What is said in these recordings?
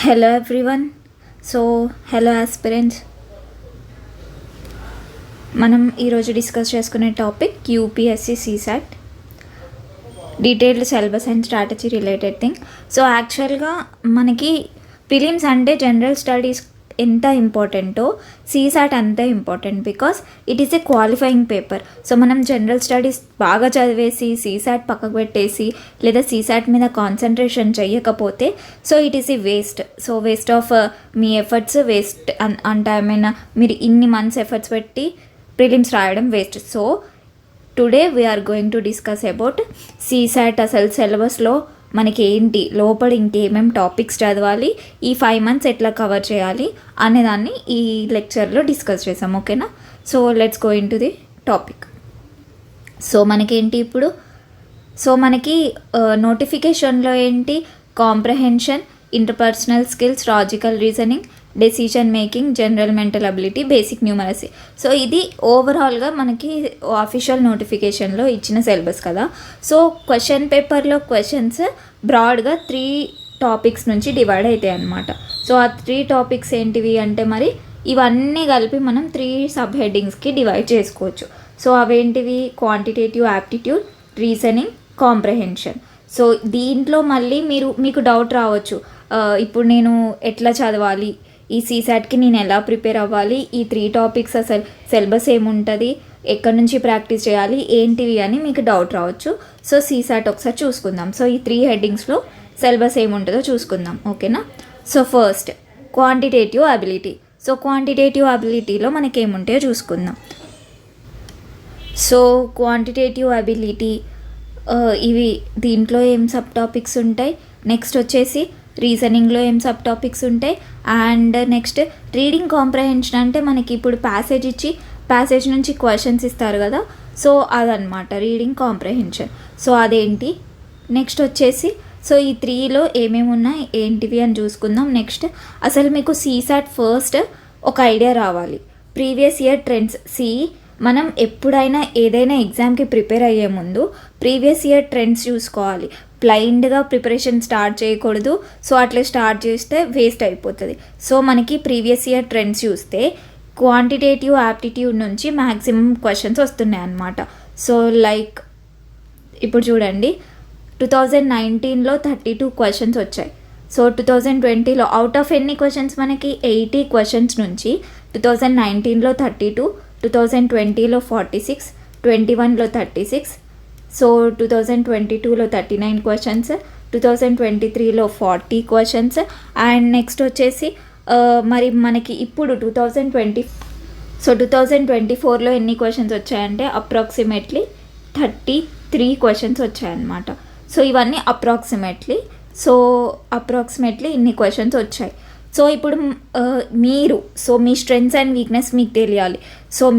Hello everyone. Hello aspirants. మనం ఈరోజు discuss చేసుకునే topic UPSC CSAT detailed syllabus and strategy related thing. యాక్చువల్గా మనకి ప్రిలిమ్స్ అంటే జనరల్ స్టడీస్ ఎంత ఇంపార్టెంటో సీసాట్ అంతే important, because it is A qualifying paper. మనం జనరల్ స్టడీస్ బాగా చదివేసి సీసాట్ పక్కకు పెట్టేసి లేదా సీసాట్ మీద కాన్సన్ట్రేషన్ చేయకపోతే it is a waste of మీ ఎఫర్ట్స్ వేస్ట్ అంటే మీరు ఇన్ని మంత్స్ ఎఫర్ట్స్ పెట్టి ప్రిలిమ్స్ రాయడం waste. Today we are going to discuss about CSAT. అసలు సిలబస్లో మనకి ఏంటి, లోపల ఇంకేమేమి టాపిక్స్ చదవాలి, ఈ 5 months ఎట్లా కవర్ చేయాలి అనేదాన్ని ఈ లెక్చర్లో డిస్కస్ చేసాం. ఓకేనా? Let's go in to the topic. మనకేంటి ఇప్పుడు, మనకి నోటిఫికేషన్లో ఏంటి, comprehension, interpersonal skills, logical reasoning, decision making, general mental ability, basic numeracy. ఇది ఓవరాల్గా మనకి అఫీషియల్ నోటిఫికేషన్లో ఇచ్చిన సిలబస్ కదా. క్వశ్చన్ పేపర్లో క్వశ్చన్స్ బ్రాడ్గా 3 టాపిక్స్ నుంచి డివైడ్ అవుతాయి అన్నమాట. ఆ 3 టాపిక్స్ ఏంటివి అంటే మరి ఇవన్నీ కలిపి మనం 3 సబ్ హెడ్డింగ్స్కి డివైడ్ చేసుకోవచ్చు. అవేంటివి, క్వాంటిటేటివ్ యాప్టిట్యూడ్, రీజనింగ్, కాంప్రహెన్షన్. దీంట్లో మళ్ళీ మీకు డౌట్ రావచ్చు, ఇప్పుడు నేను ఎట్లా చదవాలి, ఈ సీసాట్కి నేను ఎలా ప్రిపేర్ అవ్వాలి, ఈ 3 టాపిక్స్ అసలు సిలబస్ ఏముంటుంది, ఎక్కడి నుంచి ప్రాక్టీస్ చేయాలి, ఏంటివి అని మీకు డౌట్ రావచ్చు. సీసాట్ ఒకసారి చూసుకుందాం. ఈ 3 హెడ్డింగ్స్లో సిలబస్ ఏముంటుందో చూసుకుందాం. ఓకేనా? First quantitative ability. క్వాంటిటేటివ్ అబిలిటీలో మనకి ఏముంటాయో చూసుకుందాం. క్వాంటిటేటివ్ అబిలిటీ ఇవి దీంట్లో ఏం సబ్ టాపిక్స్ ఉంటాయి, నెక్స్ట్ వచ్చేసి రీజనింగ్లో ఏం సబ్ టాపిక్స్ ఉంటాయి, అండ్ నెక్స్ట్ రీడింగ్ కాంప్రహెన్షన్ అంటే మనకి ఇప్పుడు ప్యాసేజ్ ఇచ్చి ప్యాసేజ్ నుంచి క్వశ్చన్స్ ఇస్తారు కదా, అదనమాట రీడింగ్ కాంప్రహెన్షన్. అదేంటి, నెక్స్ట్ వచ్చేసి ఈ 3లో ఏమేమి ఉన్నాయి ఏంటివి అని చూసుకుందాం. నెక్స్ట్ అసలు మీకు సీసాట్ ఫస్ట్ ఒక ఐడియా రావాలి, ప్రీవియస్ ఇయర్ ట్రెండ్స్. మనం ఎప్పుడైనా ఏదైనా ఎగ్జామ్కి ప్రిపేర్ అయ్యే ముందు ప్రీవియస్ ఇయర్ ట్రెండ్స్ చూసుకోవాలి. బ్లైండ్గా ప్రిపరేషన్ స్టార్ట్ చేయకూడదు. అట్లా స్టార్ట్ చేస్తే వేస్ట్ అయిపోతుంది. మనకి ప్రీవియస్ ఇయర్ ట్రెండ్స్ చూస్తే క్వాంటిటేటివ్ యాప్టిట్యూడ్ నుంచి మ్యాక్సిమం క్వశ్చన్స్ వస్తున్నాయి అన్నమాట. లైక్ ఇప్పుడు చూడండి, 2019లో 32 క్వశ్చన్స్ వచ్చాయి. 2020లో అవుట్ ఆఫ్ ఎన్ని క్వశ్చన్స్ మనకి 80 క్వశ్చన్స్ నుంచి 2019లో 32, 2020లో 46, 21లో 36, 2022లో 39 క్వశ్చన్స్, 2023లో 40 క్వశ్చన్స్, అండ్ నెక్స్ట్ వచ్చేసి మరి మనకి ఇప్పుడు 2024లో ఎన్ని క్వశ్చన్స్ వచ్చాయంటే అప్రాక్సిమేట్లీ 33 క్వశ్చన్స్ వచ్చాయన్నమాట. ఇవన్నీ అప్రాక్సిమేట్లీ ఇన్ని క్వశ్చన్స్ వచ్చాయి. ఇప్పుడు మీరు మీ స్ట్రెంగ్స్ అండ్ వీక్నెస్ మీకు తెలియాలి.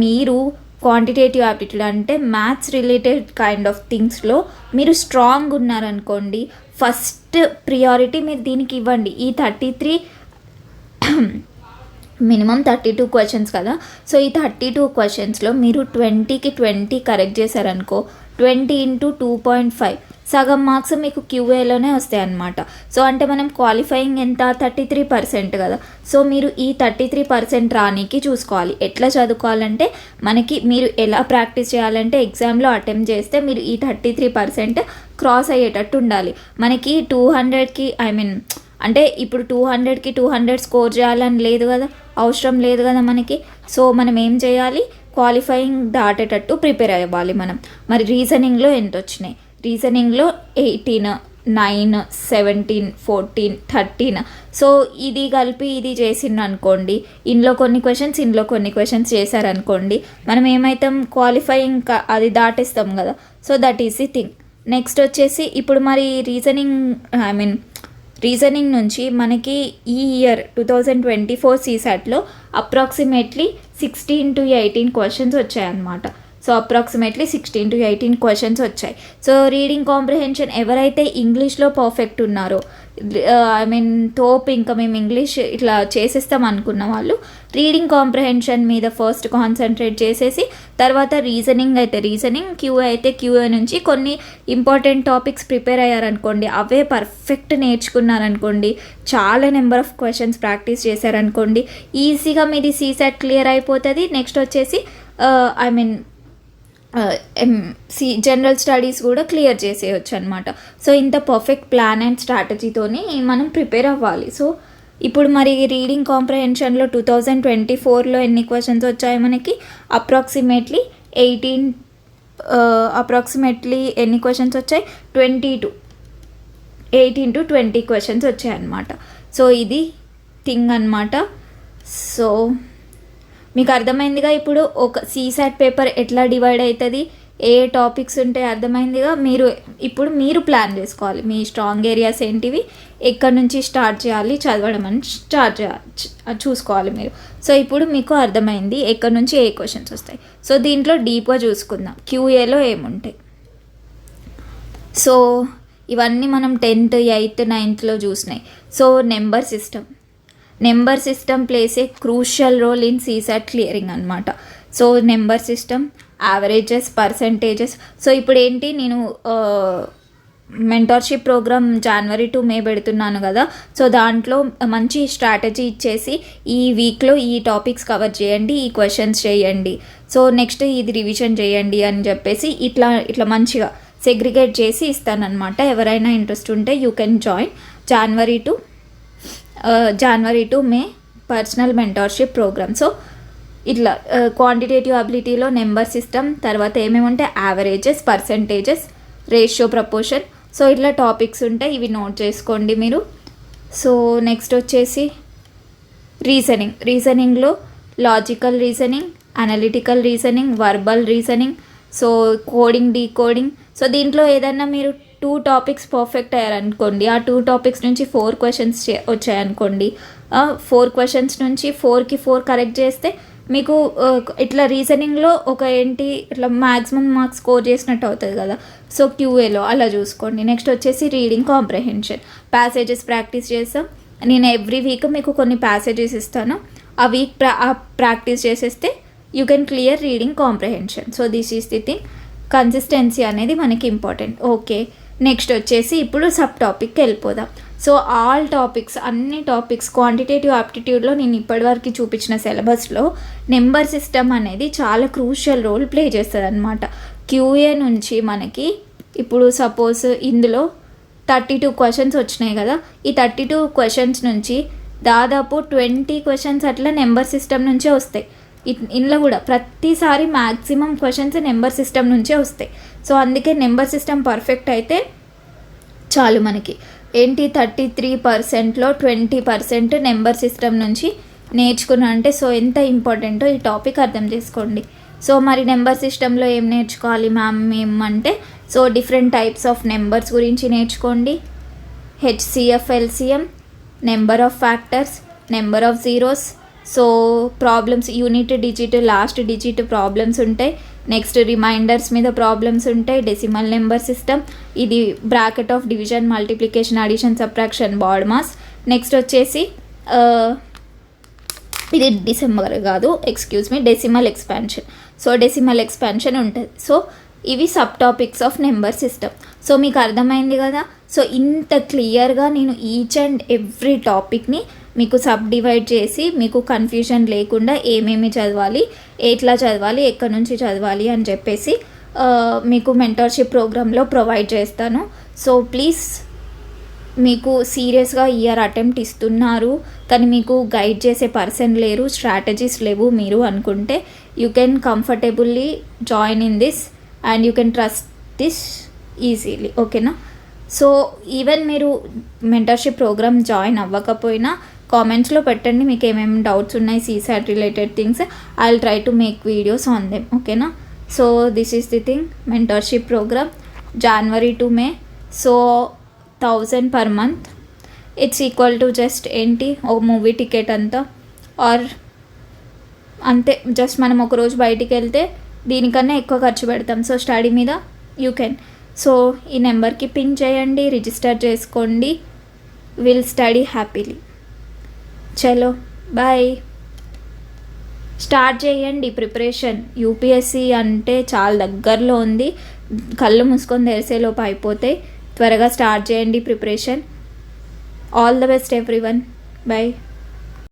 మీరు క్వాంటిటేటివ్ యాప్టిట్యూడ్ అంటే మ్యాథ్స్ రిలేటెడ్ కైండ్ ఆఫ్ థింగ్స్లో మీరు స్ట్రాంగ్ ఉన్నారనుకోండి, ఫస్ట్ ప్రియారిటీ మీరు దీనికి ఇవ్వండి. ఈ 33 మినిమం 32 క్వశ్చన్స్ కదా. ఈ 32 క్వశ్చన్స్లో మీరు 20కి 20 కరెక్ట్ చేశారనుకో, 20 × 2.5 సగం మార్క్స్ మీకు క్యూఏలోనే వస్తాయి అన్నమాట. అంటే మనం క్వాలిఫైయింగ్ ఎంత 33% కదా. మీరు ఈ 33% రానికి చూసుకోవాలి. ఎట్లా చదువుకోవాలంటే మనకి మీరు ఎలా ప్రాక్టీస్ చేయాలంటే ఎగ్జామ్లో అటెంప్ట్ చేస్తే మీరు ఈ 33% క్రాస్ అయ్యేటట్టు ఉండాలి. మనకి 200కి అంటే ఇప్పుడు 200కి 200 స్కోర్ చేయాలని లేదు కదా, అవసరం లేదు కదా మనకి. మనం ఏం చేయాలి, క్వాలిఫైయింగ్ దాటేటట్టు ప్రిపేర్ అవ్వాలి మనం. మరి రీజనింగ్లో ఎంత వచ్చినాయి, రీజనింగ్లో 18, 9, 17, 14, 13. ఇది కలిపి ఇది చేసిండ్రు అనుకోండి, ఇందులో కొన్ని క్వశ్చన్స్ చేశారనుకోండి, మనం ఏమైతాం, క్వాలిఫైయింగ్ అది దాటేస్తాం కదా. That is the thing. Next వచ్చేసి ఇప్పుడు మరి రీజనింగ్ నుంచి మనకి ఈ ఇయర్ 2024 సీసాట్లో అప్రాక్సిమేట్లీ 16 to 18 క్వశ్చన్స్ వచ్చాయన్నమాట. సో అప్రాక్సిమేట్లీ 16 to 18 క్వశ్చన్స్ వచ్చాయి. సో రీడింగ్ కాంప్రిహెన్షన్ ఎవరైతే ఇంగ్లీష్లో పర్ఫెక్ట్ ఉన్నారో, ఐ మీన్ తోప్ ఇంకా మేము ఇంగ్లీష్ ఇట్లా చేసేస్తాం అనుకున్న వాళ్ళు రీడింగ్ కాంప్రిహెన్షన్ మీద ఫస్ట్ కాన్సన్ట్రేట్ చేసేసి తర్వాత రీజనింగ్ క్యూఏ అయితే క్యూఏ నుంచి కొన్ని ఇంపార్టెంట్ టాపిక్స్ ప్రిపేర్ అయ్యారనుకోండి, అవే పర్ఫెక్ట్ నేర్చుకున్నారనుకోండి, చాలా నెంబర్ ఆఫ్ క్వశ్చన్స్ ప్రాక్టీస్ చేశారనుకోండి, ఈజీగా మీది సీసెట్ క్లియర్ అయిపోతుంది. నెక్స్ట్ వచ్చేసి ఐ మీన్ జనరల్ స్టడీస్ కూడా క్లియర్ చేసేయచ్చు అనమాట. సో ఇంత పర్ఫెక్ట్ ప్లాన్ అండ్ స్ట్రాటజీతోని మనం ప్రిపేర్ అవ్వాలి. సో ఇప్పుడు మరి రీడింగ్ కాంప్రహెన్షన్లో 2024లో ఎన్ని క్వశ్చన్స్ వచ్చాయి మనకి? అప్రాక్సిమేట్లీ ఎన్ని క్వశ్చన్స్ వచ్చాయి? 18 to 20 క్వశ్చన్స్ వచ్చాయన్నమాట. సో ఇది థింగ్ అనమాట. సో మీకు అర్థమైందిగా ఇప్పుడు ఒక సీసాట్ పేపర్ ఎట్లా డివైడ్ అవుతుంది, ఏ టాపిక్స్ ఉంటాయి అర్థమైందిగా. మీరు ప్లాన్ చేసుకోవాలి మీ స్ట్రాంగ్ ఏరియాస్ ఏంటివి, ఎక్కడి నుంచి స్టార్ట్ చేయాలి చదవడం అని చూసుకోవాలి మీరు. సో ఇప్పుడు మీకు అర్థమైంది ఎక్కడి నుంచి ఏ క్వశ్చన్స్ వస్తాయి. సో దీంట్లో డీప్గా చూసుకుందాం క్యూఏలో ఏముంటాయి. సో ఇవన్నీ మనం 10th, 8th, 9thలో చూసినాయి. So number system plays a crucial role in CSAT clearing అనమాట. So number system, averages, percentages. So ఇప్పుడు ఏంటి, నేను mentorship programme January to May పెడుతున్నాను కదా. సో దాంట్లో మంచి స్ట్రాటజీ ఇచ్చేసి ఈ వీక్లో ఈ టాపిక్స్ కవర్ చేయండి, ఈ క్వశ్చన్స్ చేయండి, సో నెక్స్ట్ ఇది రివిజన్ చేయండి అని చెప్పేసి ఇట్లా మంచిగా సెగ్రిగేట్ చేసి ఇస్తానన్నమాట. ఎవరైనా ఇంట్రెస్ట్ ఉంటే you can join January to May personal mentorship programme. So ఇట్లా క్వాంటిటేటివ్ అబిలిటీలో నెంబర్ సిస్టమ్, తర్వాత ఏమేమి ఉంటాయి, averages, percentages, ratio, proportion. So ఇట్లా టాపిక్స్ ఉంటాయి, ఇవి నోట్ చేసుకోండి మీరు. సో నెక్స్ట్ వచ్చేసి రీజనింగ్లో logical reasoning, analytical reasoning, verbal reasoning, so coding, decoding. So దీంట్లో ఏదన్నా మీరు 2 టాపిక్స్ పర్ఫెక్ట్ అయ్యారనుకోండి, ఆ 2 టాపిక్స్ నుంచి 4 క్వశ్చన్స్ వచ్చాయనుకోండి, 4 క్వశ్చన్స్ నుంచి 4కి 4 కరెక్ట్ చేస్తే మీకు ఇట్లా రీజనింగ్లో ఇట్లా మ్యాక్సిమం మార్క్స్ స్కోర్ చేసినట్టు అవుతుంది కదా. సో క్యూఏలో అలా చూసుకోండి. నెక్స్ట్ వచ్చేసి రీడింగ్ కాంప్రహెన్షన్, ప్యాసేజెస్ ప్రాక్టీస్ చేస్తాం. నేను ఎవ్రీ వీక్ మీకు కొన్ని ప్యాసేజెస్ ఇస్తాను, ఆ వీక్ ప్రాక్టీస్ చేసేస్తే you can clear reading comprehension. So this is the thing, consistency అనేది మనకి ఇంపార్టెంట్. ఓకే, నెక్స్ట్ వచ్చేసి ఇప్పుడు సబ్ టాపిక్కి వెళ్ళిపోదాం. సో ఆల్ టాపిక్స్, అన్ని టాపిక్స్ క్వాంటిటేటివ్ ఆప్టిట్యూడ్లో నేను ఇప్పటివరకు చూపించిన సిలబస్లో నెంబర్ సిస్టమ్ అనేది చాలా క్రూషియల్ రోల్ ప్లే చేస్తుంది అనమాట. క్యూఏ నుంచి మనకి ఇప్పుడు సపోజ్ ఇందులో 32 క్వశ్చన్స్ వచ్చినాయి కదా, ఈ 32 క్వశ్చన్స్ నుంచి దాదాపు 20 క్వశ్చన్స్ అట్లా నెంబర్ సిస్టమ్ నుంచే వస్తాయి. ఇందులో కూడా ప్రతిసారి మ్యాక్సిమం క్వశ్చన్స్ నెంబర్ సిస్టమ్ నుంచే వస్తాయి. సో అందుకే నెంబర్ సిస్టమ్ పర్ఫెక్ట్ అయితే చాలు మనకి. ఏంటి 33%లో 20% నెంబర్ సిస్టమ్ నుంచి నేర్చుకున్నా అంటే సో ఎంత ఇంపార్టెంటో ఈ టాపిక్ అర్థం చేసుకోండి. సో మరి నెంబర్ సిస్టంలో ఏం నేర్చుకోవాలి మ్యామ్ ఏమంటే, so different types of numbers గురించి నేర్చుకోండి. HCF, LCM, number of factors, number of zeros. So problems, unit digit, last digit problems ఉంటాయి. నెక్స్ట్ రిమైండర్స్ మీద ప్రాబ్లమ్స్ ఉంటాయి. డెసిమల్ నెంబర్ సిస్టమ్, ఇది bracket of division, multiplication, addition, subtraction, BODMAS. Next వచ్చేసి ఇది decimal expansion. So decimal expansion ఉంటుంది. So ఇవి sub topics of number system. So మీకు అర్థమైంది కదా. సో ఇంత క్లియర్గా నేను ఈచ్ అండ్ ఎవ్రీ టాపిక్ని మీకు సబ్ డివైడ్ చేసి మీకు కన్ఫ్యూజన్ లేకుండా ఏమేమి చదవాలి, ఎట్లా చదవాలి, ఎక్కడి నుంచి చదవాలి అని చెప్పేసి మీకు మెంటర్షిప్ ప్రోగ్రాంలో ప్రొవైడ్ చేస్తాను. సో ప్లీజ్, మీకు సీరియస్గా ఇయర్ అటెంప్ట్ ఇస్తున్నారు కానీ మీకు గైడ్ చేసే పర్సన్ లేరు, స్ట్రాటజీస్ లేవు మీరు అనుకుంటే, you can comfortably join in this and you can trust this easily. ఓకేనా. సో ఈవెన్ మీరు మెంటర్షిప్ ప్రోగ్రామ్ జాయిన్ అవ్వకపోయినా కామెంట్స్లో పెట్టండి మీకు ఏమేమి డౌట్స్ ఉన్నాయి CSAT related things. I will try to make videos on them. ఓకేనా. So this is the thing, mentorship programme January to May. So 1000 per month, it's equal to just ఏంటి ఓ movie ticket అంతా, or అంతే. Just మనం ఒకరోజు బయటికి వెళ్తే దీనికన్నా ఎక్కువ ఖర్చు పెడతాం. సో స్టడీ మీద యూ కెన్. సో ఈ నెంబర్కి పింక్ చేయండి, రిజిస్టర్ చేసుకోండి. Will study happily. చలో బాయ్. స్టార్ట్ చేయండి ప్రిపరేషన్. యూపీఎస్సీ అంటే చాలా దగ్గరలో ఉంది. కళ్ళు మూసుకొని తెరిసేలోపు అయిపోతే త్వరగా స్టార్ట్ చేయండి preparation. All the best everyone. Bye.